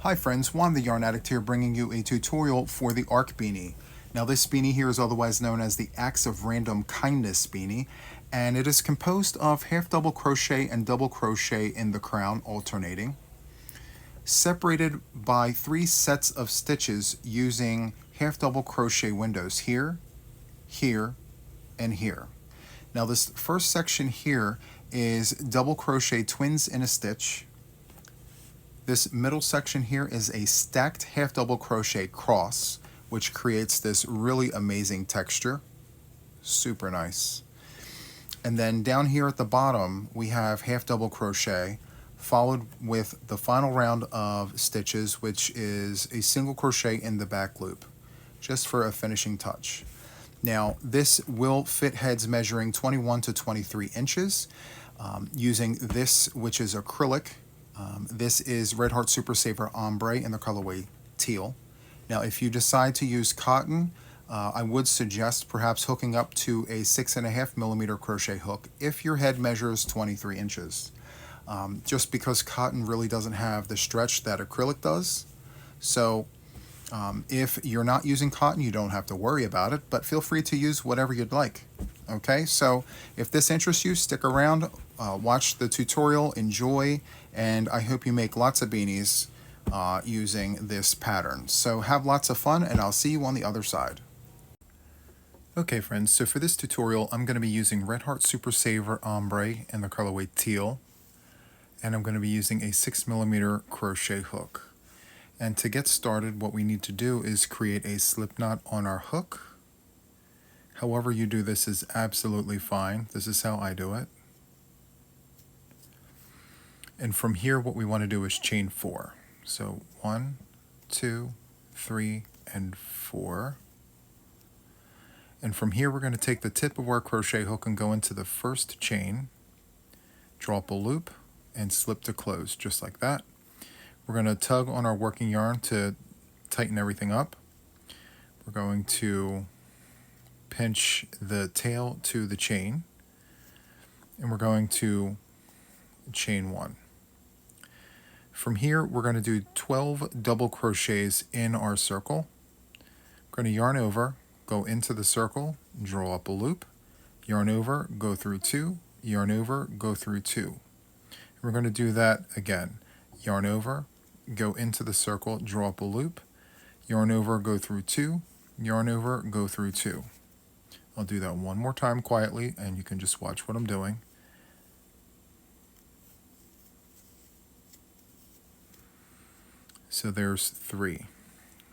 Hi friends, Juan the Yarn Addict here, bringing you a tutorial for the A.R.K beanie. Now this beanie here is otherwise known as the Acts of Random Kindness beanie, and it is composed of half double crochet and double crochet in the crown, alternating, separated by 3 sets of stitches using half double crochet windows here, here, and here. Now this first section here is double crochet twins in a stitch. This middle section here is a stacked half double crochet cross, which creates this really amazing texture. Super nice. And then down here at the bottom, we have half double crochet, followed with the final round of stitches, which is a single crochet in the back loop, just for a finishing touch. Now, this will fit heads measuring 21 to 23 inches, using this, which is acrylic. This is Red Heart Super Saver Ombre in the colorway teal. Now, if you decide to use cotton, I would suggest perhaps hooking up to a 6.5 millimeter crochet hook if your head measures 23 inches. Just because cotton really doesn't have the stretch that acrylic does. So if you're not using cotton, you don't have to worry about it, but feel free to use whatever you'd like. Okay, so if this interests you, stick around, watch the tutorial, enjoy, and I hope you make lots of beanies using this pattern. So have lots of fun, and I'll see you on the other side. Okay friends, so for this tutorial I'm going to be using Red Heart Super Saver Ombre in the colorway teal, and I'm going to be using a 6 millimeter crochet hook. And to get started, what we need to do is create a slip knot on our hook. However you do this is absolutely fine. This is how I do it. And from here, what we want to do is chain 4. So 1, 2, 3, and 4. And from here, we're going to take the tip of our crochet hook and go into the first chain, draw up a loop, and slip to close, just like that. We're going to tug on our working yarn to tighten everything up. We're going to pinch the tail to the chain, and we're going to chain 1. From here, we're going to do 12 double crochets in our circle. We're going to yarn over, go into the circle, draw up a loop, yarn over, go through 2, yarn over, go through 2. And we're going to do that again. Yarn over, go into the circle, draw up a loop, yarn over, go through 2, yarn over, go through 2. I'll do that one more time quietly, and you can just watch what I'm doing. So there's 3.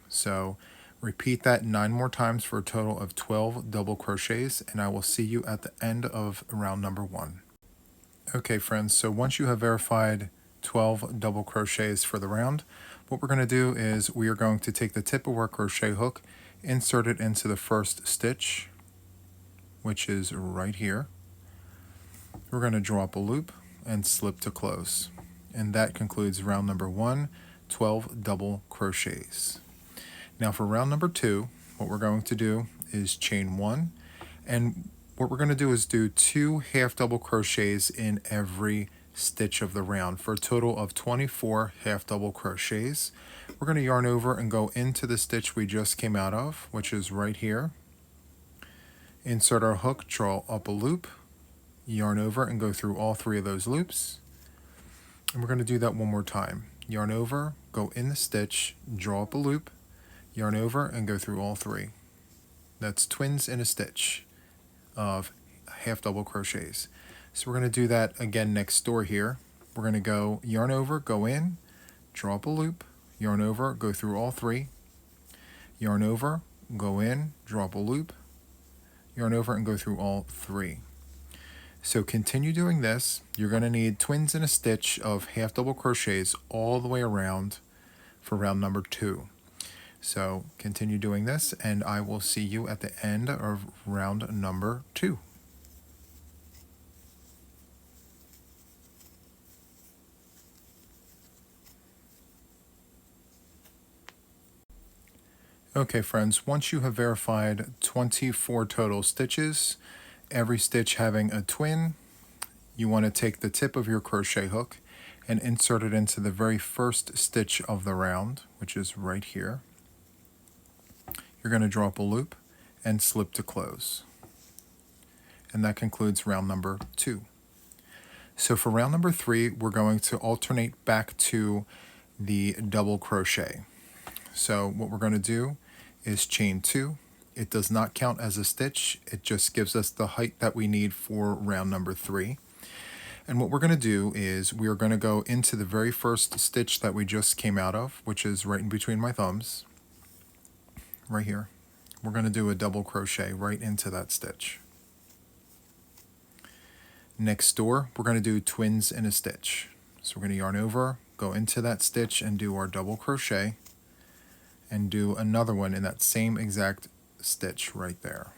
So repeat that 9 more times for a total of 12 double crochets, and I will see you at the end of round number 1. Okay friends, so once you have verified 12 double crochets for the round, what we're going to do is we are going to take the tip of our crochet hook, insert it into the first stitch, which is right here. We're going to draw up a loop and slip to close. And that concludes round number 1, 12 double crochets. Now for round number 2, what we're going to do is chain 1, and what we're going to do is do 2 half double crochets in every stitch of the round for a total of 24 half double crochets. We're going to yarn over and go into the stitch we just came out of, which is right here. Insert our hook, draw up a loop, yarn over and go through all 3 of those loops. And we're going to do that one more time. Yarn over, go in the stitch, draw up a loop, yarn over and go through all 3. That's twins in a stitch of half double crochets. So we're going to do that again next door here. We're going to go yarn over, go in, draw up a loop, yarn over, go through all 3, yarn over, go in, draw up a loop, yarn over and go through all 3. So continue doing this. You're going to need twins in a stitch of half double crochets all the way around for round number 2. So continue doing this, and I will see you at the end of round number 2. Okay friends, once you have verified 24 total stitches, every stitch having a twin, you want to take the tip of your crochet hook and insert it into the very first stitch of the round, which is right here. You're going to draw up a loop and slip to close. And that concludes round number 2. So for round number 3, we're going to alternate back to the double crochet. So what we're going to do is chain 2. It does not count as a stitch. It just gives us the height that we need for round number 3. And what we're going to do is we are going to go into the very first stitch that we just came out of, which is right in between my thumbs, right here. We're going to do a double crochet right into that stitch. Next door, we're going to do twins in a stitch. So we're going to yarn over, go into that stitch and do our double crochet, and do another one in that same exact stitch right there.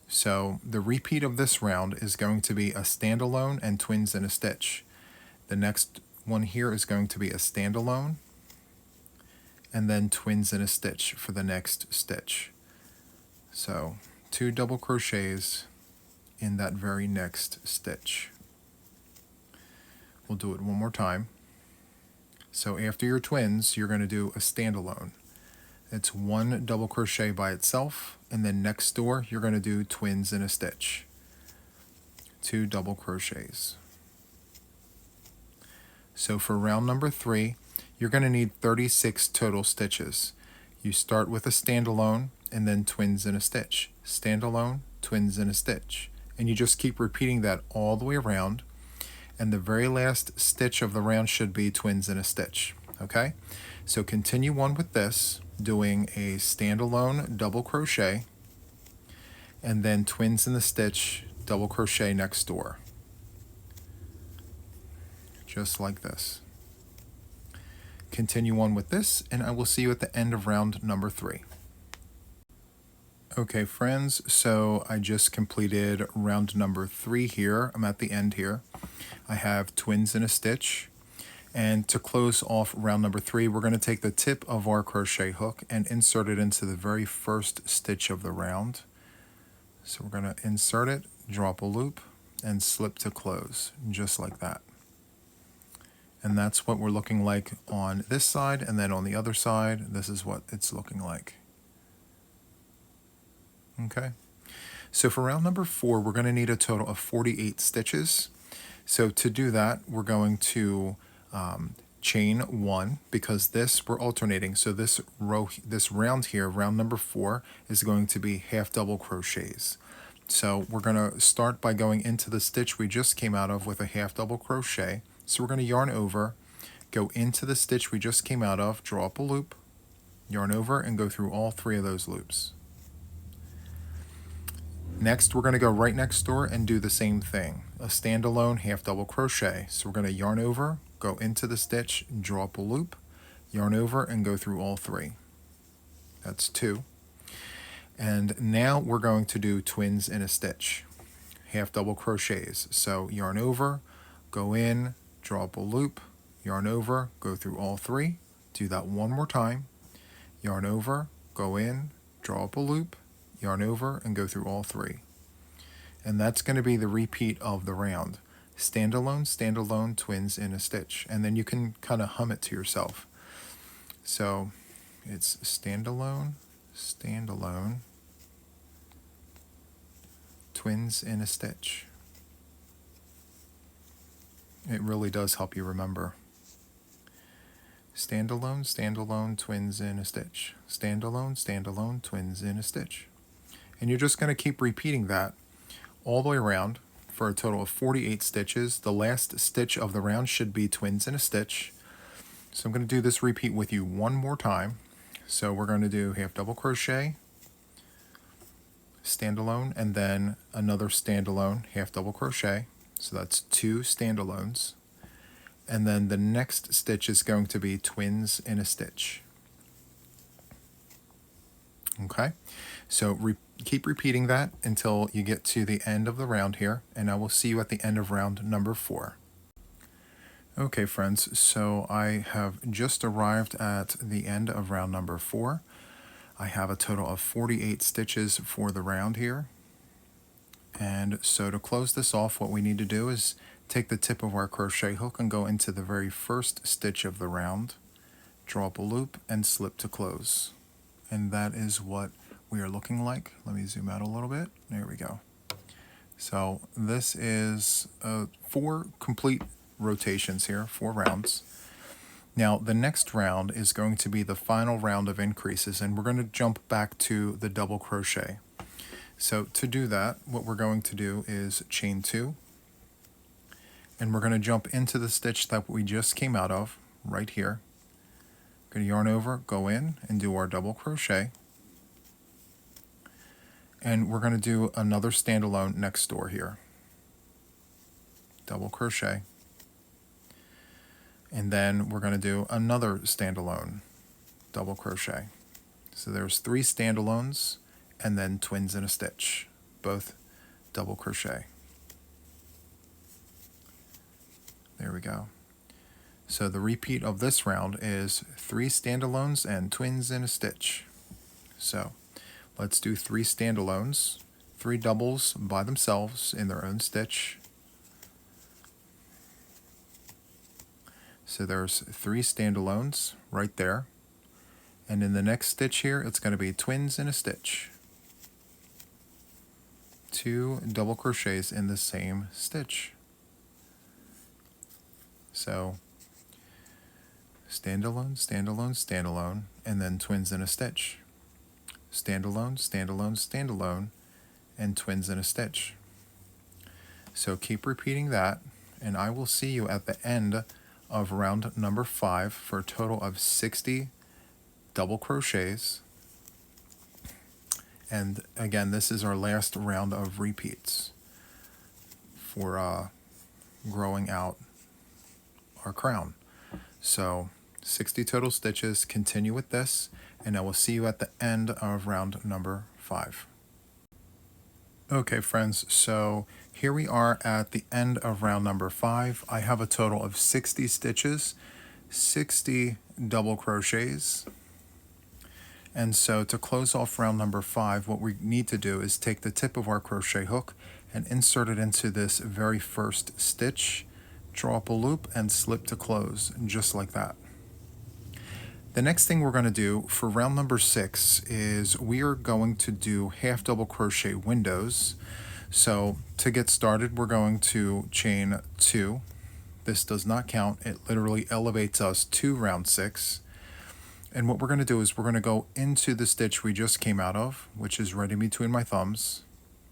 So the repeat of this round is going to be a standalone and twins in a stitch. The next one here is going to be a standalone and then twins in a stitch for the next stitch. So 2 double crochets in that very next stitch. We'll do it one more time. So after your twins, you're going to do a standalone. It's 1 double crochet by itself, and then next door you're going to do twins in a stitch. 2 double crochets. So for round number 3, you're going to need 36 total stitches. You start with a standalone and then twins in a stitch. Standalone, twins in a stitch. And you just keep repeating that all the way around, and the very last stitch of the round should be twins in a stitch. Okay? So continue on with this, doing a standalone double crochet and then twins in the stitch, double crochet next door. Just like this. Continue on with this, and I will see you at the end of round number 3. Okay friends, so I just completed round number 3 here. I'm at the end here. I have twins in a stitch. And to close off round number 3, we're going to take the tip of our crochet hook and insert it into the very first stitch of the round. So we're going to insert it, drop a loop, and slip to close, just like that. And that's what we're looking like on this side, and then on the other side, this is what it's looking like. Okay. So for round number 4, we're going to need a total of 48 stitches. So to do that, we're going to chain 1, because this we're alternating. So this round here, round number 4, is going to be half double crochets. So we're going to start by going into the stitch we just came out of with a half double crochet. So we're going to yarn over, go into the stitch we just came out of, draw up a loop, yarn over, and go through all 3 of those loops. Next, we're going to go right next door and do the same thing, a standalone half double crochet. So we're going to yarn over, go into the stitch, draw up a loop, yarn over, and go through all 3. That's 2. And now we're going to do twins in a stitch, half double crochets. So yarn over, go in, draw up a loop, yarn over, go through all 3. Do that one more time. Yarn over, go in, draw up a loop, yarn over, and go through all 3. And that's going to be the repeat of the round. Standalone, standalone, twins in a stitch. And then you can kind of hum it to yourself. So it's standalone, standalone, twins in a stitch. It really does help you remember. Standalone, standalone, twins in a stitch. Standalone, standalone, twins in a stitch. And you're just going to keep repeating that all the way around for a total of 48 stitches. The last stitch of the round should be twins in a stitch. So I'm going to do this repeat with you one more time. So we're going to do half double crochet, standalone, and then another standalone half double crochet. So that's 2 standalones. And then the next stitch is going to be twins in a stitch. Okay, so keep repeating that until you get to the end of the round here, and I will see you at the end of round number 4. Okay friends, so I have just arrived at the end of round number 4. I have a total of 48 stitches for the round here. And so to close this off, what we need to do is take the tip of our crochet hook and go into the very first stitch of the round, draw up a loop and slip to close. And that is what we are looking like. Let me zoom out a little bit. There we go. So this is 4 complete rotations here, 4 rounds. Now the next round is going to be the final round of increases, and we're going to jump back to the double crochet. So to do that, what we're going to do is chain 2, and we're going to jump into the stitch that we just came out of right here. We're going to yarn over, go in and do our double crochet, and we're going to do another standalone next door here. Double crochet, and then we're going to do another standalone double crochet. So there's 3 standalones and then twins in a stitch, both double crochet. There we go. So the repeat of this round is 3 standalones and twins in a stitch. So let's do 3 standalones, 3 doubles by themselves in their own stitch. So there's 3 standalones right there. And in the next stitch here, it's going to be twins in a stitch. 2 double crochets in the same stitch. So standalone, standalone, standalone, and then twins in a stitch. Standalone, standalone, standalone, and twins in a stitch. So keep repeating that, and I will see you at the end of round number 5 for a total of 60 double crochets. And again, this is our last round of repeats for growing out our crown. So 60 total stitches, continue with this, and I will see you at the end of round number 5. Okay friends, so here we are at the end of round number 5. I have a total of 60 stitches, 60 double crochets. And so to close off round number 5, what we need to do is take the tip of our crochet hook and insert it into this very first stitch, draw up a loop and slip to close, just like that. The next thing we're going to do for round number 6 is we are going to do half double crochet windows. So to get started, we're going to chain 2. This does not count. It literally elevates us to round 6. And what we're going to do is we're going to go into the stitch we just came out of, which is right in between my thumbs.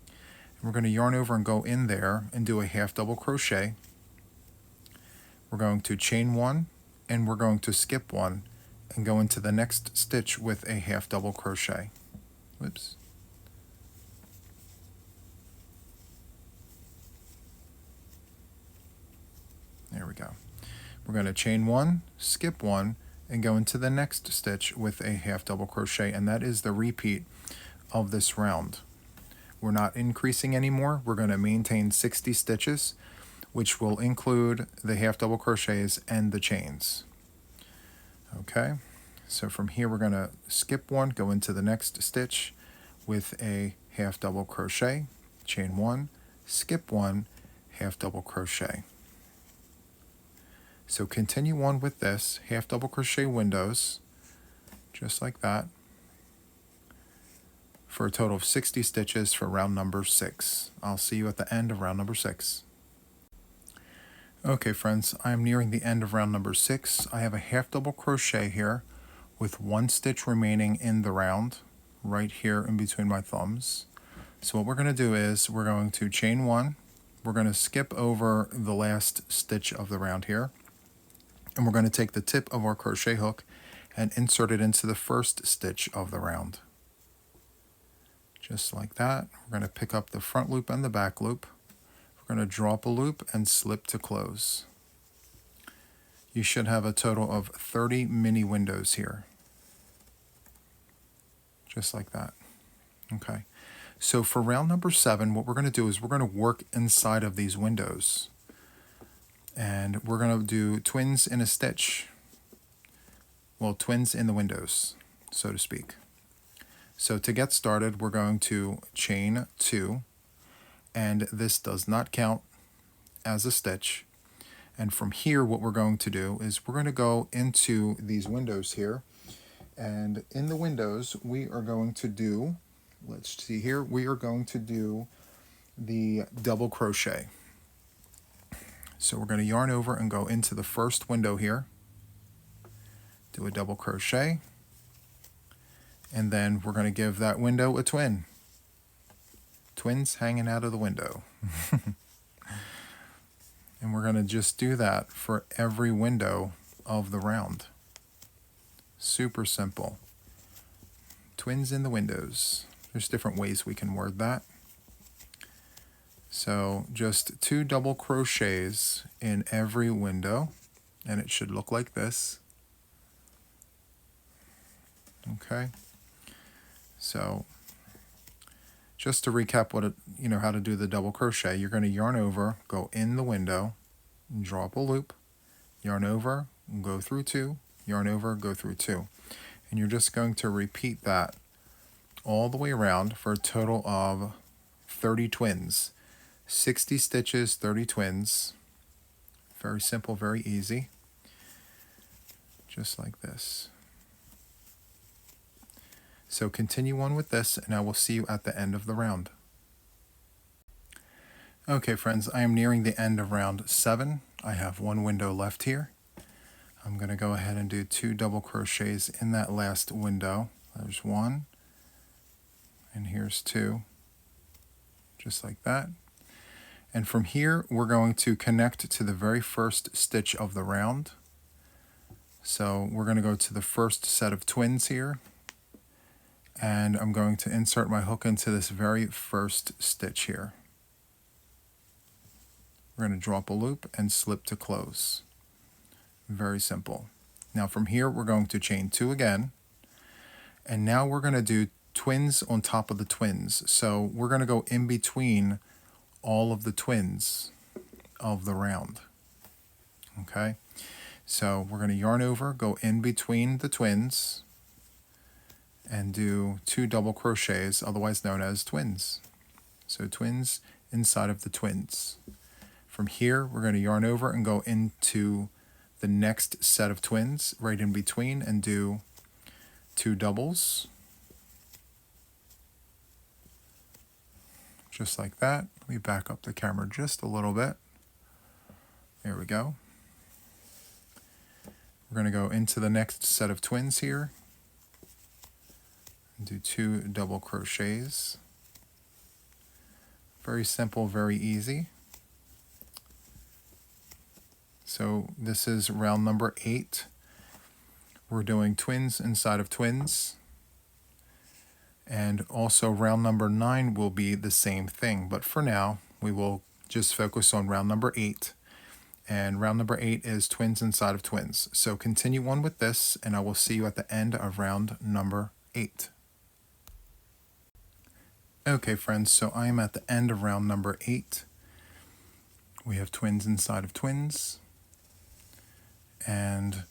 And we're going to yarn over and go in there and do a half double crochet. We're going to chain 1, and we're going to skip 1 and go into the next stitch with a half double crochet. Whoops. There we go. We're going to chain 1, skip 1, and go into the next stitch with a half double crochet, and that is the repeat of this round. We're not increasing anymore. We're going to maintain 60 stitches, which will include the half double crochets and the chains. Okay, so from here we're going to skip 1, go into the next stitch with a half double crochet, chain 1, skip 1, half double crochet. So continue on with this, half double crochet windows, just like that, for a total of 60 stitches for round number 6. I'll see you at the end of round number 6. Okay friends, I am nearing the end of round number 6. I have a half double crochet here with 1 stitch remaining in the round, right here in between my thumbs. So what we're going to do is we're going to chain 1, we're going to skip over the last stitch of the round here, and we're going to take the tip of our crochet hook and insert it into the first stitch of the round. Just like that. We're going to pick up the front loop and the back loop. We're going to draw up a loop and slip to close. You should have a total of 30 mini windows here. Just like that. Okay. So for round number 7, what we're going to do is we're going to work inside of these windows. And we're going to do twins in a stitch. Well, twins in the windows, so to speak. So to get started, we're going to chain 2, and this does not count. as a stitch. And from here, what we're going to do is we're going to go into these windows here. And in the windows, we are going to do, let's see here, we are going to do the double crochet. So we're going to yarn over and go into the first window here, do a double crochet, and then we're going to give that window a twin. Twins hanging out of the window. And we're going to just do that for every window of the round. Super simple. Twins in the windows. There's different ways we can word that. So just 2 double crochets in every window, and it should look like this. Okay. So just to recap how to do the double crochet, you're going to yarn over, go in the window, draw up a loop, yarn over, go through 2, yarn over, go through 2. And you're just going to repeat that all the way around for a total of 30 twins. 60 stitches, 30 twins. Very simple, very easy. Just like this. So continue on with this, and I will see you at the end of the round. Okay, friends, I am nearing the end of round 7. I have 1 window left here. I'm going to go ahead and do 2 double crochets in that last window. There's 1, and here's 2, just like that. And from here, we're going to connect to the very first stitch of the round. So we're going to go to the first set of twins here. And I'm going to insert my hook into this very first stitch here. We're going to drop a loop and slip to close. Very simple. Now from here, we're going to chain 2 again. And now we're going to do twins on top of the twins. So we're going to go in between all of the twins of the round. Okay? So we're going to yarn over, go in between the twins, and do 2 double crochets, otherwise known as twins. So twins inside of the twins. From here, we're going to yarn over and go into the next set of twins right in between and do 2 doubles. Just like that. Let me back up the camera just a little bit. There we go. We're going to go into the next set of twins here. Do 2 double crochets. Very simple, very easy. So this is round number 8. We're doing twins inside of twins. And also round number 9 will be the same thing. But for now, we will just focus on round number 8. And round number 8 is twins inside of twins. So continue on with this, and I will see you at the end of round number 8. Okay, friends, so I am at the end of round number 8. We have twins inside of twins. And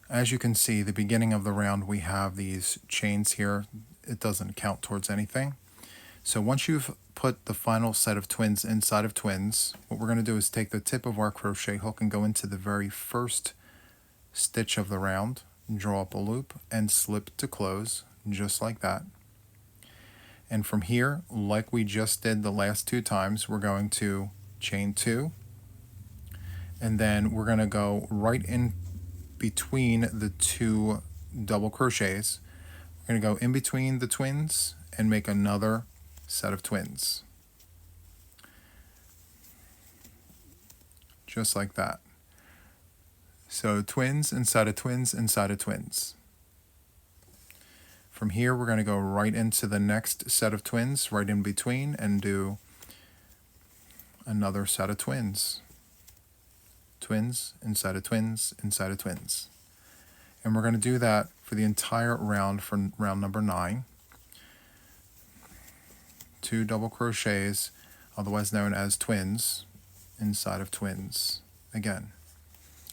as you can see, the beginning of the round, we have these chains here. It doesn't count towards anything. So once you've put the final set of twins inside of twins, what we're going to do is take the tip of our crochet hook and go into the very first stitch of the round, draw up a loop, and slip to close, just like that. And from here, like we just did the last 2 times, we're going to chain 2, and then we're going to go right in between the 2 double crochets. We're going to go in between the twins and make another set of twins. Just like that. So twins inside of twins inside of twins. From here, we're going to go right into the next set of twins, right in between, and do another set of twins. Twins inside of twins inside of twins. And we're going to do that for the entire round, for round number 9. 2 double crochets, otherwise known as twins, inside of twins again.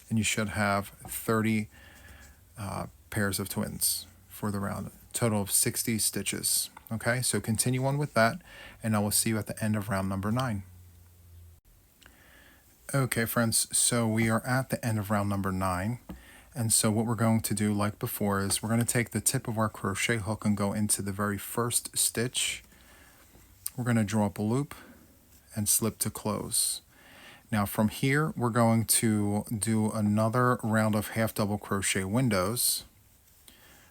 And you should have 30 pairs of twins for the round. Total of 60 stitches. Okay, so continue on with that, and I will see you at the end of round number 9. Okay, friends, so we are at the end of round number 9. And so what we're going to do, like before, is we're going to take the tip of our crochet hook and go into the very first stitch. We're going to draw up a loop and slip to close. Now from here, we're going to do another round of half double crochet windows.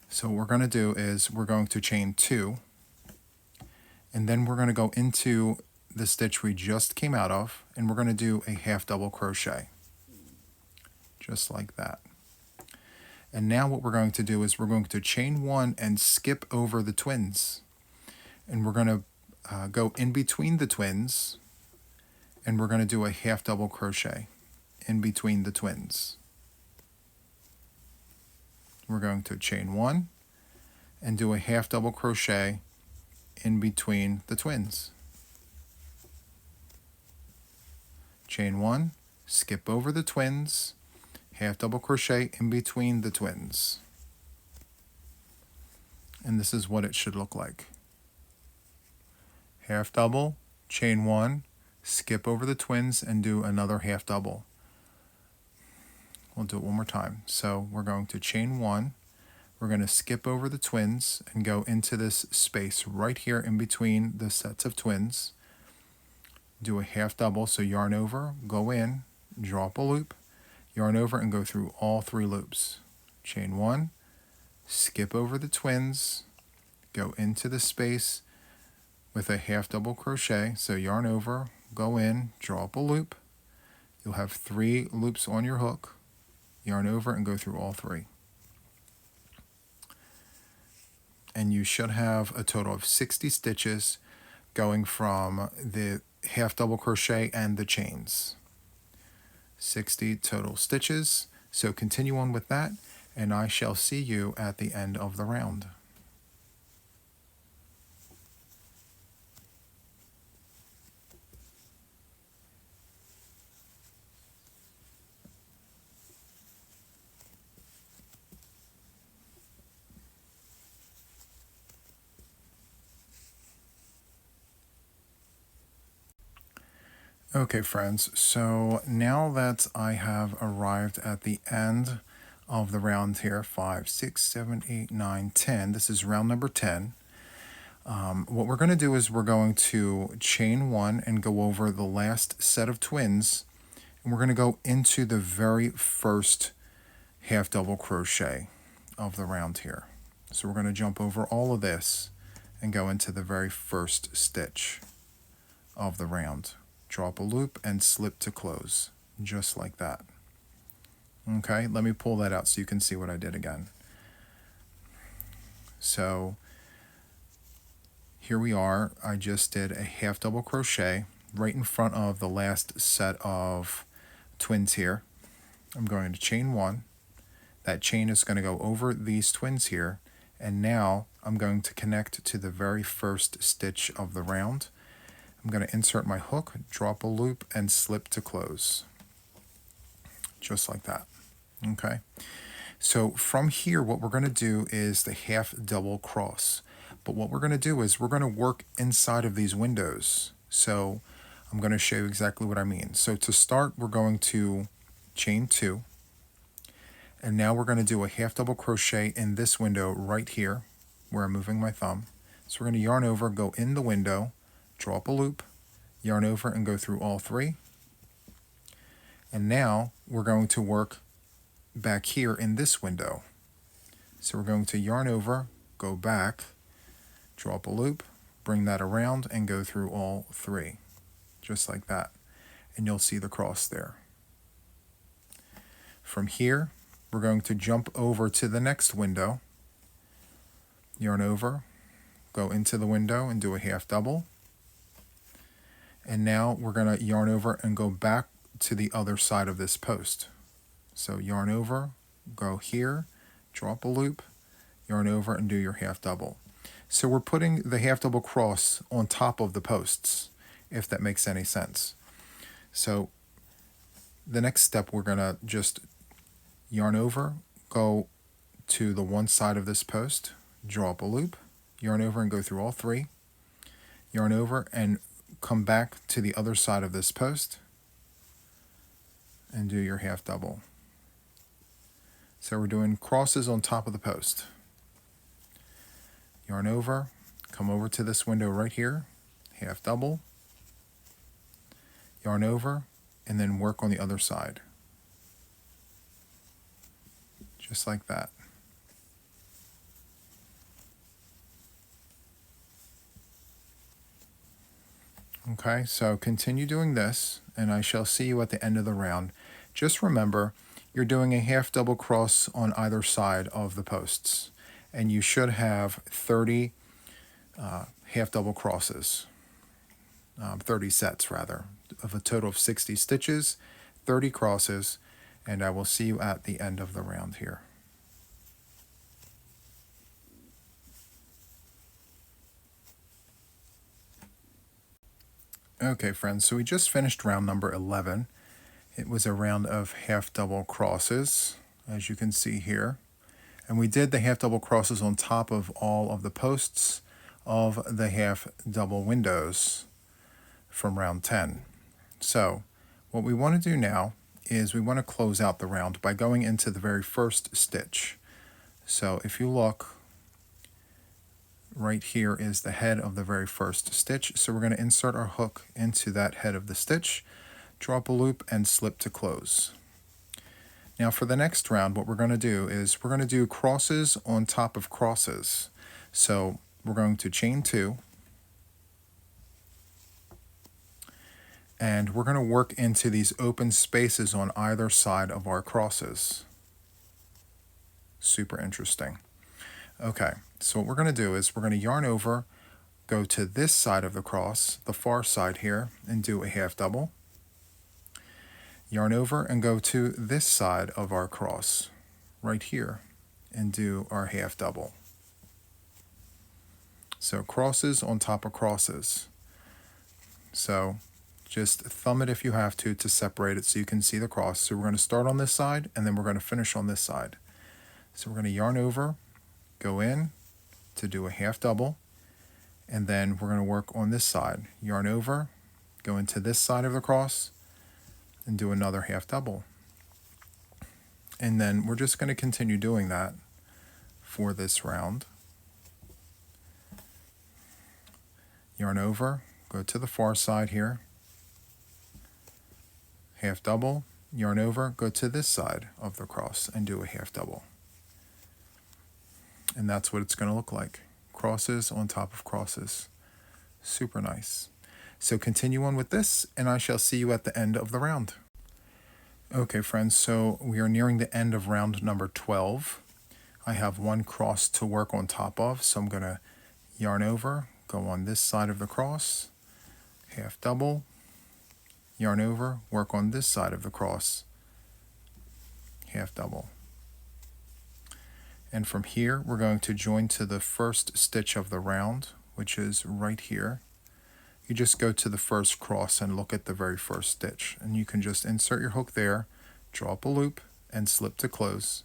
So what we're going to do is we're going to chain 2, and then we're going to go into the stitch we just came out of, and we're going to do a half double crochet, just like that. And now what we're going to do is we're going to chain 1 and skip over the twins, and we're going to go in between the twins, and we're going to do a half double crochet in between the twins. We're going to chain 1 and do a half double crochet in between the twins. Chain 1, skip over the twins, half double crochet in between the twins. And this is what it should look like. Half double, chain 1, skip over the twins, and do another half double. We'll do it one more time. So we're going to chain 1, we're going to skip over the twins and go into this space right here in between the sets of twins. Do a half double, so yarn over, go in, draw up a loop, yarn over and go through all 3 loops. Chain 1, skip over the twins, go into the space with a half double crochet, so yarn over, go in, draw up a loop. You'll have 3 loops on your hook, yarn over and go through all 3. And you should have a total of 60 stitches going from the half double crochet and the chains. 60 total stitches. So continue on with that, and I shall see you at the end of the round. Okay, friends, so now that I have arrived at the end of the round here, 5, 6, 7, 8, 9, 10, this is round number 10. What we're going to do is we're going to chain 1 and go over the last set of twins, and we're going to go into the very first half double crochet of the round here. So we're going to jump over all of this and go into the very first stitch of the round. Draw up a loop and slip to close, just like that. Okay, let me pull that out so you can see what I did again. So here we are. I just did a half double crochet right in front of the last set of twins here. I'm going to chain 1. That chain is going to go over these twins here, and now I'm going to connect to the very first stitch of the round. I'm going to insert my hook, drop a loop, and slip to close, just like that. Okay, so from here what we're going to do is the half double cross, but what we're going to do is we're going to work inside of these windows. So I'm going to show you exactly what I mean. So to start, we're going to chain 2, and now we're going to do a half double crochet in this window right here where I'm moving my thumb. So we're going to yarn over, go in the window, draw up a loop, yarn over and go through all 3. And now we're going to work back here in this window. So we're going to yarn over, go back, draw up a loop, bring that around and go through all 3, just like that. And you'll see the cross there. From here, we're going to jump over to the next window, yarn over, go into the window and do a half double. And now we're going to yarn over and go back to the other side of this post. So yarn over, go here, draw up a loop, yarn over and do your half double. So we're putting the half double cross on top of the posts, if that makes any sense. So the next step, we're going to just yarn over, go to the one side of this post, draw up a loop, yarn over and go through all 3, yarn over and come back to the other side of this post, and do your half double. So we're doing crosses on top of the post. Yarn over, come over to this window right here, half double, yarn over, and then work on the other side. Just like that. Okay, so continue doing this, and I shall see you at the end of the round. Just remember, you're doing a half double cross on either side of the posts, and you should have 30 half double crosses, 30 sets rather, of a total of 60 stitches, 30 crosses, and I will see you at the end of the round here. Okay friends, so we just finished round number 11. It was a round of half double crosses, as you can see here. And we did the half double crosses on top of all of the posts of the half double windows from round 10. So what we want to do now is we want to close out the round by going into the very first stitch. So if you look, right here is the head of the very first stitch. So we're going to insert our hook into that head of the stitch, draw up a loop, and slip to close. Now for the next round, what we're going to do is we're going to do crosses on top of crosses. So we're going to chain 2, and we're going to work into these open spaces on either side of our crosses. Super interesting. Okay, so what we're going to do is we're going to yarn over, go to this side of the cross, the far side here, and do a half double. Yarn over and go to this side of our cross, right here, and do our half double. So crosses on top of crosses. So just thumb it if you have to separate it so you can see the cross. So we're going to start on this side, and then we're going to finish on this side. So we're going to yarn over, go in to do a half double, and then we're going to work on this side. Yarn over, go into this side of the cross, and do another half double. And then we're just going to continue doing that for this round. Yarn over, go to the far side here, half double, yarn over, go to this side of the cross, and do a half double. And that's what it's going to look like. Crosses on top of crosses. Super nice. So continue on with this, and I shall see you at the end of the round. Okay friends, so we are nearing the end of round number 12. I have one cross to work on top of, so I'm going to yarn over, go on this side of the cross, half double, yarn over, work on this side of the cross, half double. And from here, we're going to join to the first stitch of the round, which is right here. You just go to the first cross and look at the very first stitch. And you can just insert your hook there, draw up a loop, and slip to close.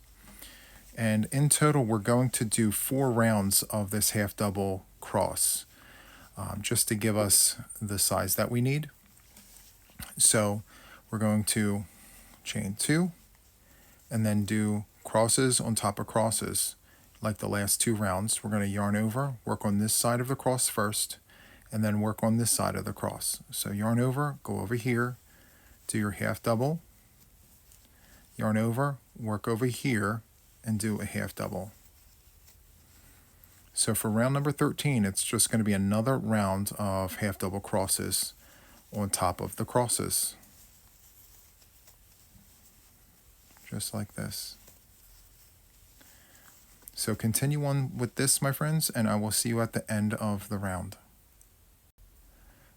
And in total, we're going to do 4 rounds of this half double cross, just to give us the size that we need. So we're going to chain 2, and then do crosses on top of crosses like the last 2 rounds. We're going to yarn over, work on this side of the cross first, and then work on this side of the cross. So yarn over, go over here, do your half double, yarn over, work over here, and do a half double. So for round number 13, it's just going to be another round of half double crosses on top of the crosses. Just like this. So continue on with this, my friends, and I will see you at the end of the round.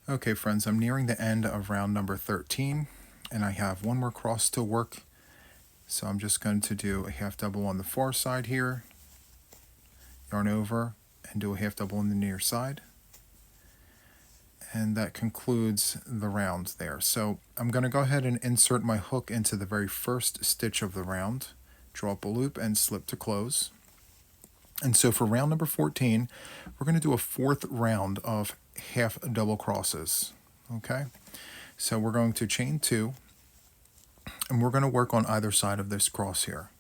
Okay, friends, I'm nearing the end of round number 13, and I have one more cross to work. So I'm just going to do a half double on the far side here, yarn over, and do a half double on the near side. And that concludes the round there. So I'm going to go ahead and insert my hook into the very first stitch of the round, draw up a loop, and slip to close. And so for round number 14, we're going to do a 4th round of half double crosses. Okay, so we're going to chain 2, And we're going to work on either side of this cross here.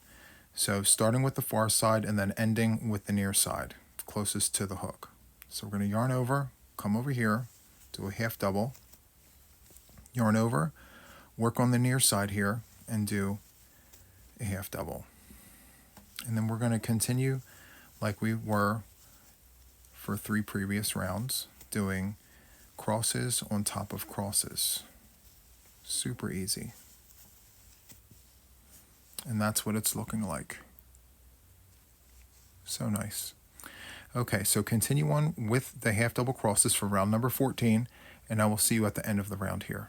So starting with the far side and then ending with the near side, closest to the hook. So we're going to yarn over, come over here, do a half double, yarn over, work on the near side here, and do a half double. And then we're going to continue like we were for 3 previous rounds, doing crosses on top of crosses. Super easy. And that's what it's looking like. So nice. Okay, so continue on with the half double crosses for round number 14, and I will see you at the end of the round here.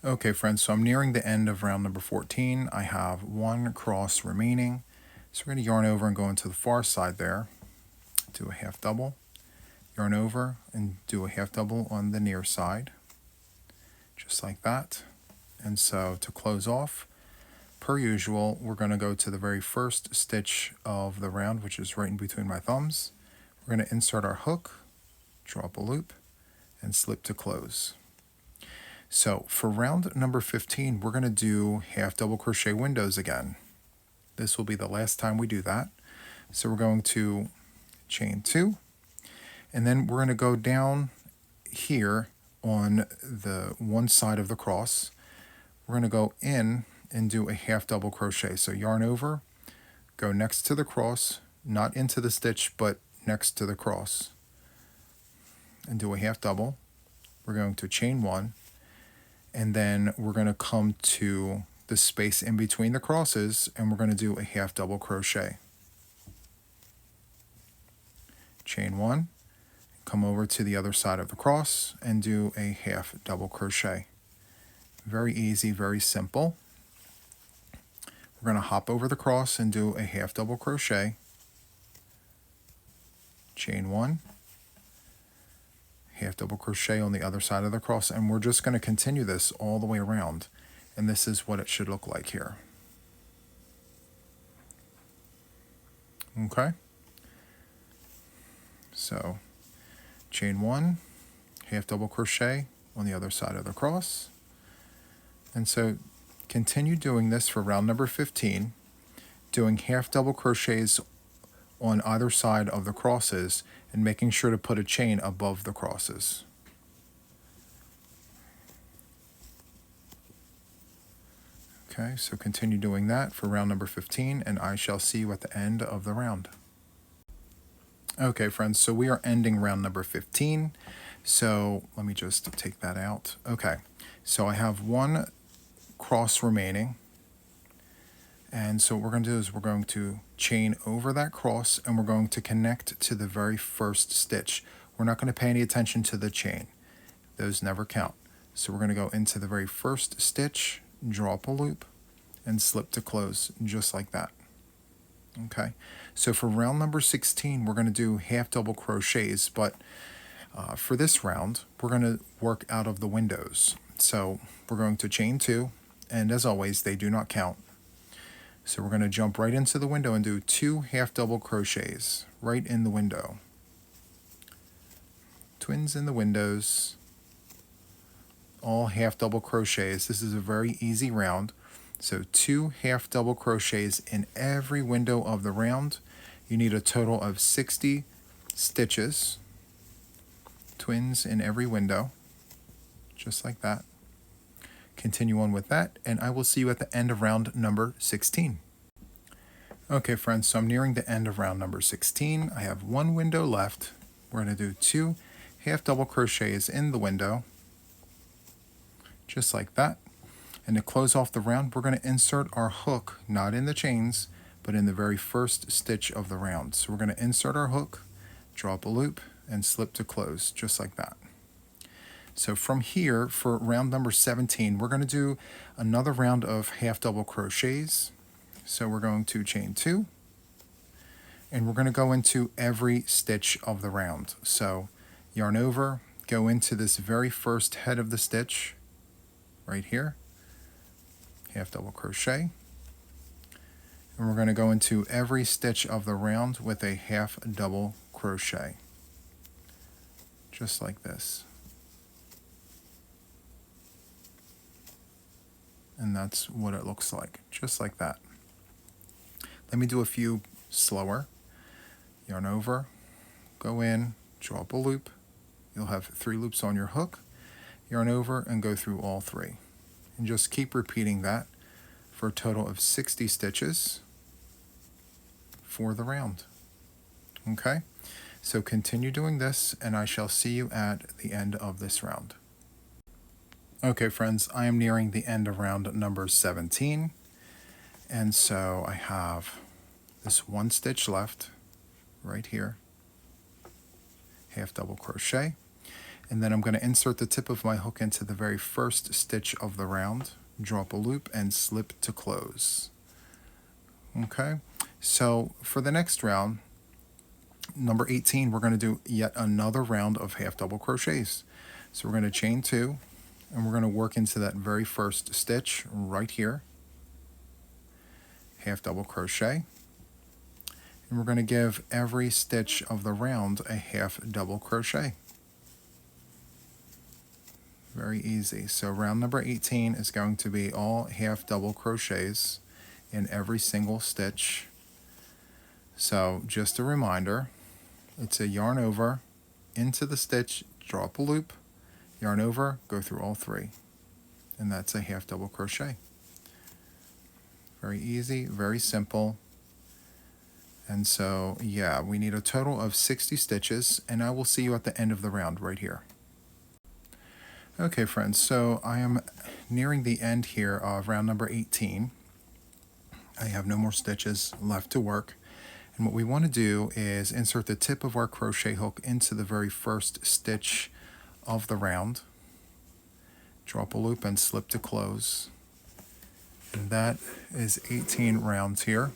Okay friends, so I'm nearing the end of round number 14. I have 1 cross remaining. So we're going to yarn over and go into the far side there, do a half double, yarn over and do a half double on the near side, just like that. And so to close off, per usual, we're going to go to the very first stitch of the round, which is right in between my thumbs. We're going to insert our hook, draw up a loop, and slip to close. So for round number 15, we're going to do half double crochet windows again. This will be the last time we do that. So we're going to chain 2, and then we're going to go down here on the one side of the cross. We're going to go in and do a half double crochet. So yarn over, go next to the cross, not into the stitch, but next to the cross, and do a half double. We're going to chain 1, and then we're going to come to the space in between the crosses, and we're going to do a half double crochet. Chain 1, come over to the other side of the cross and do a half double crochet. Very easy, very simple. We're going to hop over the cross and do a half double crochet, chain 1, half double crochet on the other side of the cross, and we're just going to continue this all the way around, and this is what it should look like here. Okay, so chain 1, half double crochet on the other side of the cross, and so continue doing this for round number 15, doing half double crochets on either side of the crosses and making sure to put a chain above the crosses. Okay, so continue doing that for round number 15, and I shall see you at the end of the round. Okay friends, so we are ending round number 15. So let me just take that out. Okay, so I have 1 cross remaining, and so what we're going to do is we're going to chain over that cross, and we're going to connect to the very first stitch. We're not going to pay any attention to the chain. Those never count. So we're going to go into the very first stitch, draw up a loop, and slip to close, just like that. Okay, so for round number 16, we're going to do half double crochets, but for this round, we're going to work out of the windows. So we're going to chain 2, and as always, they do not count. So we're going to jump right into the window and do 2 half double crochets right in the window. Twins in the windows, all half double crochets. This is a very easy round. So 2 half double crochets in every window of the round. You need a total of 60 stitches. Twins in every window, just like that. Continue on with that, and I will see you at the end of round number 16. Okay friends, so I'm nearing the end of round number 16. I have 1 window left. We're going to do 2 half double crochets in the window, just like that. And to close off the round, we're going to insert our hook, not in the chains, but in the very first stitch of the round. So we're going to insert our hook, draw up a loop, and slip to close, just like that. So from here, for round number 17, we're going to do another round of half double crochets. So we're going to chain 2, and we're going to go into every stitch of the round. So yarn over, go into this very first head of the stitch, right here, half double crochet, and we're going to go into every stitch of the round with a half double crochet, just like this. And that's what it looks like, just like that. Let me do a few slower. Yarn over, go in, draw up a loop. You'll have 3 loops on your hook. Yarn over and go through all 3. And just keep repeating that for a total of 60 stitches for the round. Okay, so continue doing this and I shall see you at the end of this round. Okay friends, I am nearing the end of round number 17, and so I have this 1 stitch left right here, half double crochet, and then I'm going to insert the tip of my hook into the very first stitch of the round, draw up a loop and slip to close. Okay, so for the next round, number 18, we're going to do yet another round of half double crochets. So we're going to chain 2 and we're going to work into that very first stitch right here, half double crochet, and we're going to give every stitch of the round a half double crochet. Very easy. So round number 18 is going to be all half double crochets in every single stitch. So just a reminder, it's a yarn over, into the stitch, draw up a loop, yarn over, go through all 3, and that's a half double crochet. Very easy, very simple. And so yeah, we need a total of 60 stitches, and I will see you at the end of the round right here. Okay friends, so I am nearing the end here of round number 18. I have no more stitches left to work. And what we want to do is insert the tip of our crochet hook into the very first stitch of the round, draw up a loop and slip to close. And that is 18 rounds here.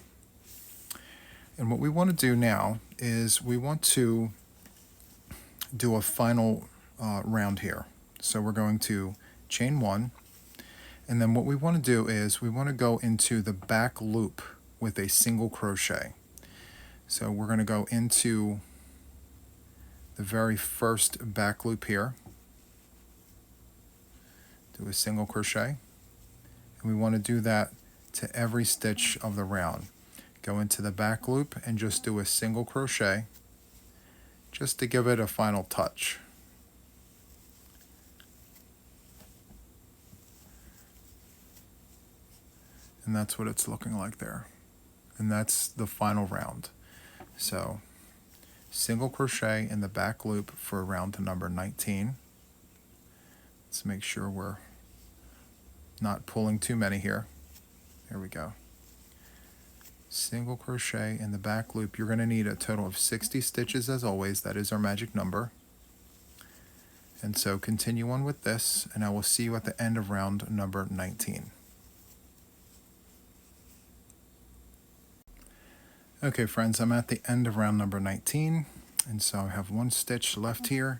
And what we want to do now is we want to do a final round here. So we're going to chain 1, and then what we want to do is we want to go into the back loop with a single crochet. So we're going to go into the very first back loop here, do a single crochet, and we want to do that to every stitch of the round. Go into the back loop and just do a single crochet just to give it a final touch. And that's what it's looking like there. And that's the final round. So single crochet in the back loop for round number 19. Let's make sure we're not pulling too many here. There we go. Single crochet in the back loop. You're going to need a total of 60 stitches as always. That is our magic number. And so continue on with this, and I will see you at the end of round number 19. Okay friends, I'm at the end of round number 19, and so I have 1 stitch left here.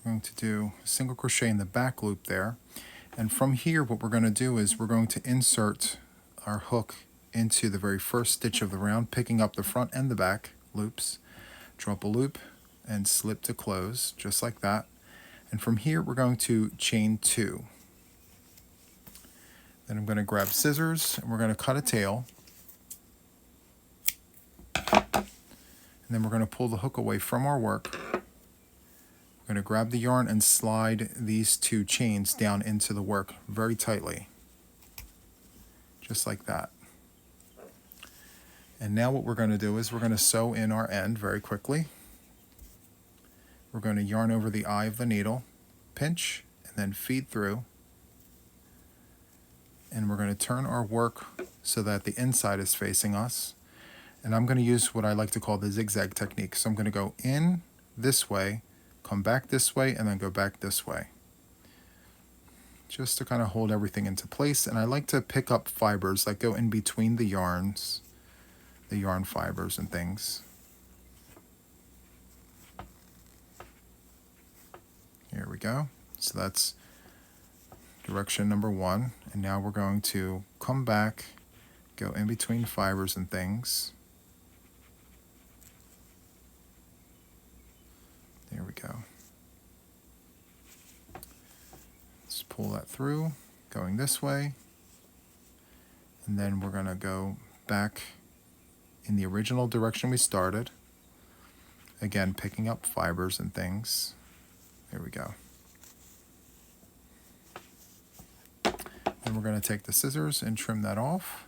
We're going to do a single crochet in the back loop there, and from here what we're going to do is we're going to insert our hook into the very first stitch of the round, picking up the front and the back loops, draw up a loop and slip to close, just like that. And from here we're going to chain 2. Then I'm going to grab scissors and we're going to cut a tail. And then we're going to pull the hook away from our work. We're going to grab the yarn and slide these 2 chains down into the work very tightly, just like that. And now what we're going to do is we're going to sew in our end very quickly. We're going to yarn over the eye of the needle, pinch, and then feed through. And we're going to turn our work so that the inside is facing us. And I'm going to use what I like to call the zigzag technique. So I'm going to go in this way, come back this way, and then go back this way, just to kind of hold everything into place. And I like to pick up fibers that go in between the yarns, the yarn fibers and things. Here we go. So that's direction number 1. And now we're going to come back, go in between fibers and things. There we go. Let's pull that through, going this way, And then we're going to go back in the original direction we started. Again, picking up fibers and things. There we go. And we're going to take the scissors and trim that off.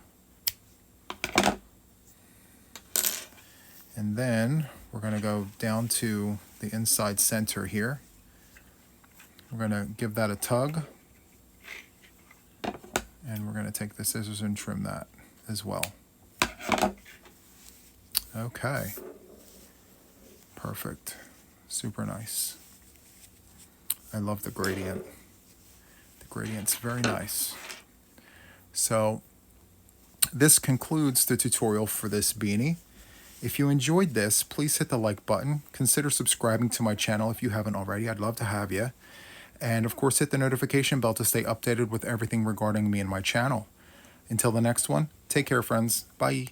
And then we're going to go down to the inside center here. We're going to give that a tug. And we're going to take the scissors and trim that as well. Okay. Perfect. Super nice. I love the gradient. The gradient's very nice. So this concludes the tutorial for this beanie. If you enjoyed this, please hit the like button. Consider subscribing to my channel if you haven't already. I'd love to have you. And of course, hit the notification bell to stay updated with everything regarding me and my channel. Until the next one, take care, friends. Bye.